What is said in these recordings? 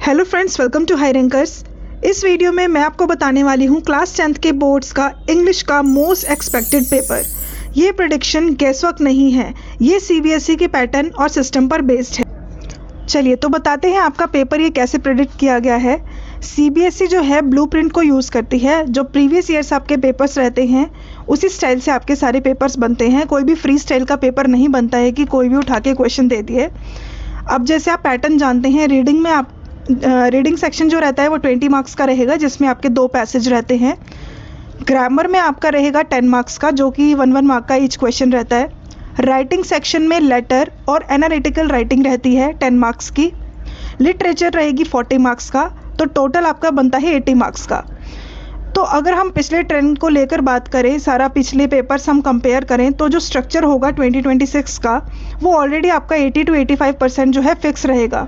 Hello friends, welcome to High Rankers. इस video में मैं आपको बताने वाली हूँ क्लास 10th के बोर्ड्स का इंग्लिश का मोस्ट एक्सपेक्टेड पेपर। ये प्रेडिक्शन गेसवर्क नहीं है, ये सीबीएसई के पैटर्न और सिस्टम पर बेस्ड है। चलिए तो बताते हैं आपका पेपर ये कैसे प्रेडिक्ट किया गया है। सीबीएसई जो है ब्लूप्रिंट को यूज़ करती है। जो प्रीवियस ईयर्स आपके पेपर्स रहते हैं उसी स्टाइल से आपके सारे पेपर्स बनते हैं। कोई भी फ्री स्टाइल का पेपर नहीं बनता है कि कोई भी उठा के क्वेश्चन दे दिए। अब जैसे आप पैटर्न जानते हैं, रीडिंग सेक्शन जो रहता है वो 20 मार्क्स का रहेगा, जिसमें आपके 2 पैसेज रहते हैं। ग्रामर में आपका रहेगा 10 मार्क्स का, जो कि 1 मार्क का ईच क्वेश्चन रहता है। राइटिंग सेक्शन में लेटर और एनालिटिकल राइटिंग रहती है 10 मार्क्स की। लिटरेचर रहेगी 40 मार्क्स का, तो टोटल आपका बनता है 80 मार्क्स का। तो अगर हम पिछले ट्रेंड को लेकर बात करें, सारा पिछले पेपर्स हम कंपेयर करें, तो जो स्ट्रक्चर होगा 2026 का वो ऑलरेडी आपका 80 to 85% जो है फिक्स रहेगा।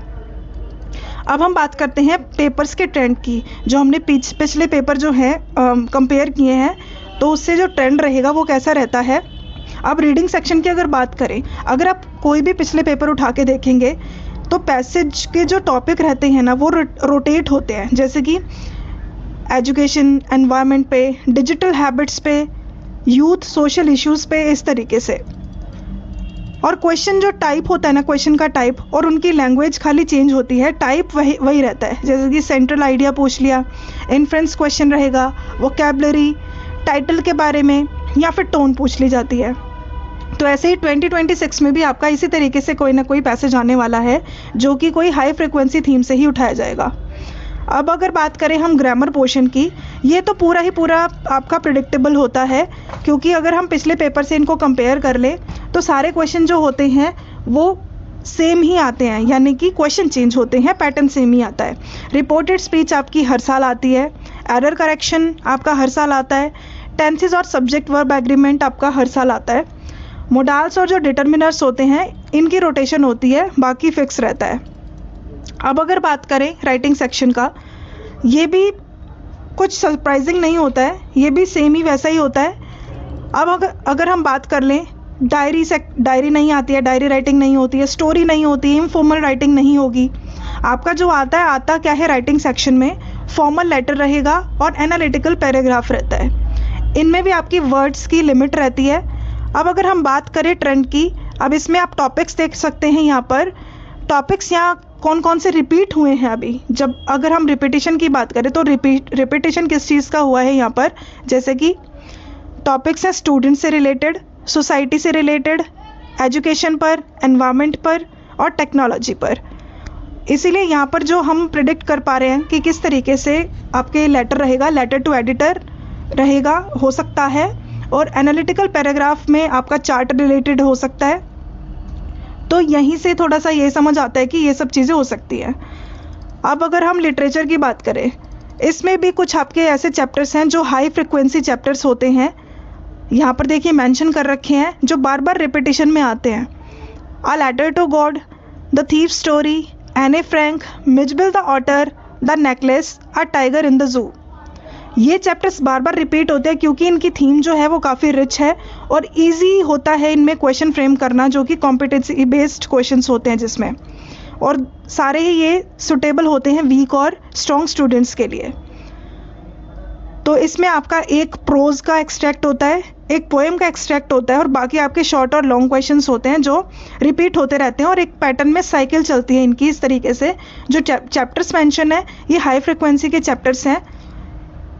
अब हम बात करते हैं पेपर्स के ट्रेंड की। जो हमने पिछले पेपर जो है कंपेयर किए हैं, तो उससे जो ट्रेंड रहेगा वो कैसा रहता है। अब रीडिंग सेक्शन की अगर बात करें, अगर आप कोई भी पिछले पेपर उठा के देखेंगे तो पैसेज के जो टॉपिक रहते हैं ना वो रोटेट होते हैं, जैसे कि एजुकेशन, एनवायरनमेंट पे, डिजिटल हैबिट्स पे, यूथ, सोशल इश्यूज़ पे, इस तरीके से। और क्वेश्चन जो टाइप होता है ना, क्वेश्चन का टाइप और उनकी लैंग्वेज खाली चेंज होती है, टाइप वही रहता है। जैसे कि सेंट्रल आइडिया पूछ लिया, इन्फ्रेंस क्वेश्चन रहेगा, वोकैबुलरी, टाइटल के बारे में, या फिर टोन पूछ ली जाती है। तो ऐसे ही 2026 में भी आपका इसी तरीके से कोई ना कोई पैसेज आने वाला है, जो कि कोई हाई फ्रिक्वेंसी थीम से ही उठाया जाएगा। अब अगर बात करें हम ग्रामर पोर्शन की, ये तो पूरा ही पूरा आपका प्रिडिक्टेबल होता है, क्योंकि अगर हम पिछले पेपर से इनको कंपेयर कर ले तो सारे क्वेश्चन जो होते हैं वो सेम ही आते हैं, यानी कि क्वेश्चन चेंज होते हैं, पैटर्न सेम ही आता है। रिपोर्टेड स्पीच आपकी हर साल आती है, एरर करेक्शन आपका हर साल आता है, टेंसेस और सब्जेक्ट वर्ब एग्रीमेंट आपका हर साल आता है। मोडाल्स और जो डिटर्मिनर्स होते हैं इनकी रोटेशन होती है, बाकी फिक्स रहता है। अब अगर बात करें राइटिंग सेक्शन का, ये भी कुछ सरप्राइजिंग नहीं होता है, ये भी सेम ही वैसा ही होता है। अब अगर हम बात कर लें, डायरी नहीं आती है, डायरी राइटिंग नहीं होती है, स्टोरी नहीं होती है, इनफॉर्मल राइटिंग नहीं होगी। आपका जो आता क्या है राइटिंग सेक्शन में, फॉर्मल लेटर रहेगा और एनालिटिकल पैराग्राफ रहता है। इनमें भी आपकी वर्ड्स की लिमिट रहती है। अब अगर हम बात करें ट्रेंड की, अब इसमें आप टॉपिक्स देख सकते हैं। यहाँ पर टॉपिक्स यहाँ कौन कौन से रिपीट हुए हैं अभी। जब अगर हम रिपीटिशन की बात करें तो रिपीटिशन किस चीज़ का हुआ है यहाँ पर, जैसे कि टॉपिक्स हैं स्टूडेंट से रिलेटेड, सोसाइटी से रिलेटेड, एजुकेशन पर, एनवायरनमेंट पर और टेक्नोलॉजी पर। इसीलिए यहाँ पर जो हम प्रिडिक्ट कर पा रहे हैं कि किस तरीके से आपके लेटर रहेगा, लेटर टू एडिटर रहेगा, हो सकता है, और एनालिटिकल पैराग्राफ में आपका चार्ट रिलेटेड हो सकता है। तो यहीं से थोड़ा सा ये समझ आता है कि ये सब चीज़ें हो सकती हैं। अब अगर हम लिटरेचर की बात करें, इसमें भी कुछ आपके ऐसे चैप्टर्स हैं जो हाई फ्रिक्वेंसी चैप्टर्स होते हैं। यहाँ पर देखिए मेंशन कर रखे हैं, जो बार बार रिपीटिशन में आते हैं। A letter to God, the thief story, Anne Frank, Mijbil the otter, the necklace, a tiger in the zoo. ये चैप्टर्स बार बार रिपीट होते हैं क्योंकि इनकी थीम जो है वो काफ़ी रिच है और इजी होता है इनमें क्वेश्चन फ्रेम करना, जो कि कॉम्पिटेंसी बेस्ड क्वेश्चंस होते हैं जिसमें, और सारे ही ये सुटेबल होते हैं वीक और स्ट्रॉन्ग स्टूडेंट्स के लिए। तो इसमें आपका एक प्रोज का एक्सट्रैक्ट होता है, एक पोएम का एक्सट्रैक्ट होता है, और बाकी आपके शॉर्ट और लॉन्ग क्वेश्चंस होते हैं जो रिपीट होते रहते हैं, और एक पैटर्न में साइकिल चलती है इनकी। इस तरीके से जो चैप्टर्स मेंशन है ये हाई फ्रिक्वेंसी के चैप्टर्स हैं,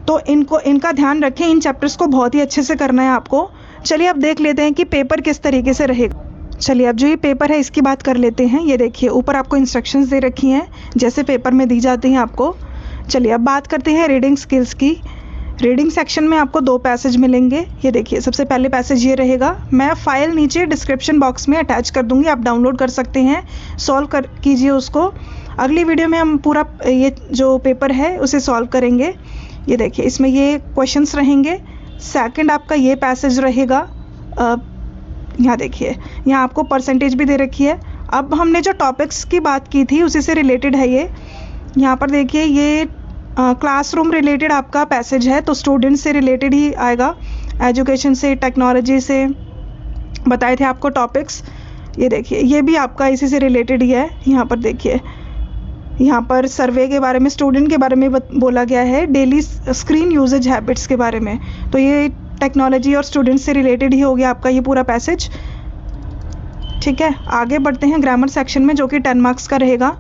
तो इनका ध्यान रखें। इन चैप्टर्स को बहुत ही अच्छे से करना है आपको। चलिए अब देख लेते हैं कि पेपर किस तरीके से रहेगा। चलिए अब जो ये पेपर है इसकी बात कर लेते हैं। ये देखिए ऊपर आपको इंस्ट्रक्शंस दे रखी हैं जैसे पेपर में दी जाती हैं आपको। चलिए अब बात करते हैं रीडिंग स्किल्स की। रीडिंग सेक्शन में आपको 2 पैसेज मिलेंगे। ये देखिए सबसे पहले पैसेज ये रहेगा। मैं फाइल नीचे डिस्क्रिप्शन बॉक्स में अटैच कर दूंगी, आप डाउनलोड कर सकते हैं, सॉल्व कीजिए उसको। अगली वीडियो में हम पूरा ये जो पेपर है उसे सॉल्व करेंगे। ये देखिए इसमें ये क्वेश्चंस रहेंगे। सेकंड आपका ये पैसेज रहेगा। यहाँ देखिए यहाँ आपको परसेंटेज भी दे रखी है। अब हमने जो टॉपिक्स की बात की थी उसी से रिलेटेड है ये। यहाँ पर देखिए ये क्लासरूम रिलेटेड आपका पैसेज है, तो स्टूडेंट से रिलेटेड ही आएगा, एजुकेशन से, टेक्नोलॉजी से बताए थे आपको टॉपिक्स। ये देखिए ये भी आपका इसी से रिलेटेड ही है। यहाँ पर देखिए यहाँ पर सर्वे के बारे में, स्टूडेंट के बारे में बोला गया है, डेली स्क्रीन यूजेज हैबिट्स के बारे में। तो ये टेक्नोलॉजी और स्टूडेंट से रिलेटेड ही हो गया आपका ये पूरा पैसेज। ठीक है, आगे बढ़ते हैं ग्रामर सेक्शन में, जो कि 10 मार्क्स का रहेगा।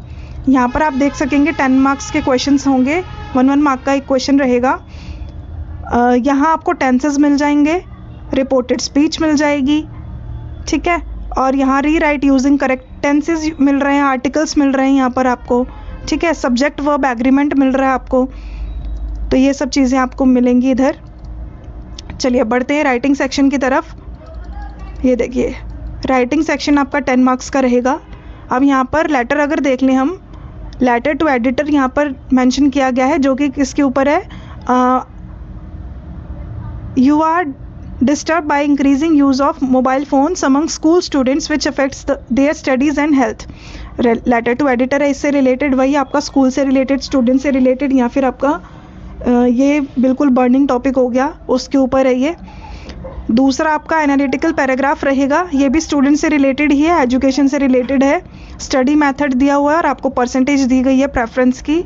यहाँ पर आप देख सकेंगे 10 मार्क्स के क्वेश्चंस होंगे, 1 मार्क का एक क्वेश्चन रहेगा। यहाँ आपको टेंसेस मिल जाएंगे, रिपोर्टेड स्पीच मिल जाएगी। ठीक है, और यहाँ री राइट यूजिंग करेक्ट टेंसेस मिल रहे हैं, आर्टिकल्स मिल रहे हैं यहाँ पर आपको। ठीक है, सब्जेक्ट वर्ब एग्रीमेंट मिल रहा है आपको। तो ये सब चीज़ें आपको मिलेंगी इधर। चलिए बढ़ते हैं राइटिंग सेक्शन की तरफ। ये देखिए, राइटिंग सेक्शन आपका 10 मार्क्स का रहेगा। अब यहाँ पर लेटर अगर देख लें हम, लेटर टू एडिटर यहाँ पर मेंशन किया गया है, जो कि किसके ऊपर है, you are disturb by increasing use of mobile phones among school students which affects their studies and health. Letter to editor है, इससे रिलेटेड वही आपका स्कूल से रिलेटेड, स्टूडेंट से रिलेटेड, या फिर आपका ये बिल्कुल बर्निंग टॉपिक हो गया, उसके ऊपर है ये। दूसरा आपका एनालिटिकल पैराग्राफ रहेगा, ये भी स्टूडेंट से रिलेटेड ही है, एजुकेशन से रिलेटेड है। स्टडी मेथड दिया हुआ है और आपको परसेंटेज दी गई है प्रेफरेंस की।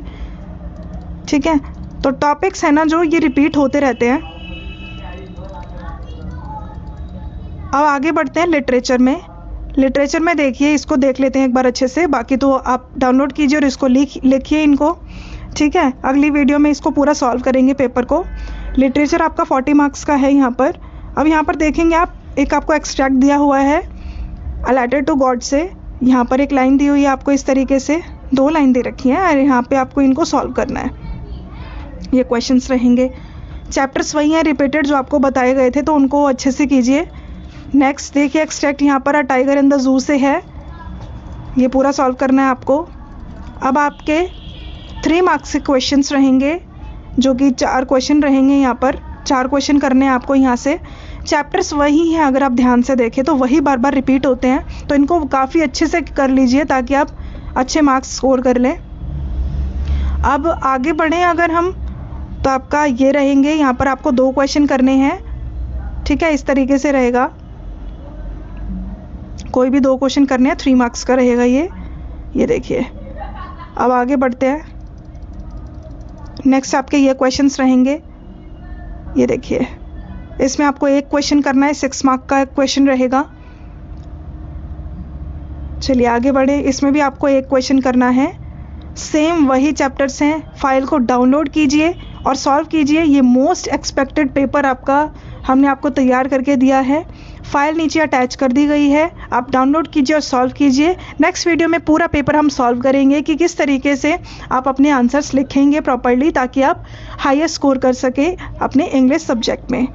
ठीक है, तो टॉपिक्स है ना जो ये रिपीट होते रहते हैं। अब आगे बढ़ते हैं लिटरेचर में। लिटरेचर में देखिए, इसको देख लेते हैं एक बार अच्छे से, बाकी तो आप डाउनलोड कीजिए और इसको लिखिए इनको। ठीक है, अगली वीडियो में इसको पूरा सॉल्व करेंगे पेपर को। लिटरेचर आपका 40 मार्क्स का है यहाँ पर। अब यहाँ पर देखेंगे आप, एक आपको एक्सट्रैक्ट दिया हुआ है अ लेटर टू गॉड से। यहाँ पर एक लाइन दी हुई है आपको इस तरीके से, 2 लाइन दे रखी है और यहाँ पे आपको इनको सॉल्व करना है। ये क्वेश्चंस रहेंगे, चैप्टर्स वही हैं रिपीटेड जो आपको बताए गए थे, तो उनको अच्छे से कीजिए। नेक्स्ट देखिए, एक्सट्रैक्ट यहाँ पर अ टाइगर इन द जू से है, ये पूरा सॉल्व करना है आपको। अब आपके 3 मार्क्स के क्वेश्चंस रहेंगे, जो कि 4 क्वेश्चन रहेंगे। यहाँ पर 4 क्वेश्चन करने हैं आपको यहाँ से। चैप्टर्स वही हैं, अगर आप ध्यान से देखें तो वही बार बार रिपीट होते हैं, तो इनको काफ़ी अच्छे से कर लीजिए ताकि आप अच्छे मार्क्स स्कोर कर लें। अब आगे बढ़ें अगर हम, तो आपका ये रहेंगे, यहाँ पर आपको 2 क्वेश्चन करने हैं। ठीक है, इस तरीके से रहेगा, कोई भी 2 क्वेश्चन करने हैं, 3 मार्क्स का रहेगा ये देखिए। अब आगे बढ़ते हैं, नेक्स्ट आपके ये क्वेश्चंस रहेंगे, ये देखिए। इसमें आपको 1 क्वेश्चन करना है, 6 मार्क का क्वेश्चन रहेगा। चलिए आगे बढ़े, इसमें भी आपको 1 क्वेश्चन करना है। सेम वही चैप्टर्स हैं, फाइल को डाउनलोड कीजिए और सॉल्व कीजिए। ये मोस्ट एक्सपेक्टेड पेपर आपका हमने आपको तैयार करके दिया है, फाइल नीचे अटैच कर दी गई है, आप डाउनलोड कीजिए और सॉल्व कीजिए। नेक्स्ट वीडियो में पूरा पेपर हम सॉल्व करेंगे कि किस तरीके से आप अपने आंसर्स लिखेंगे प्रॉपर्ली, ताकि आप हाईएस्ट स्कोर कर सके अपने इंग्लिश सब्जेक्ट में।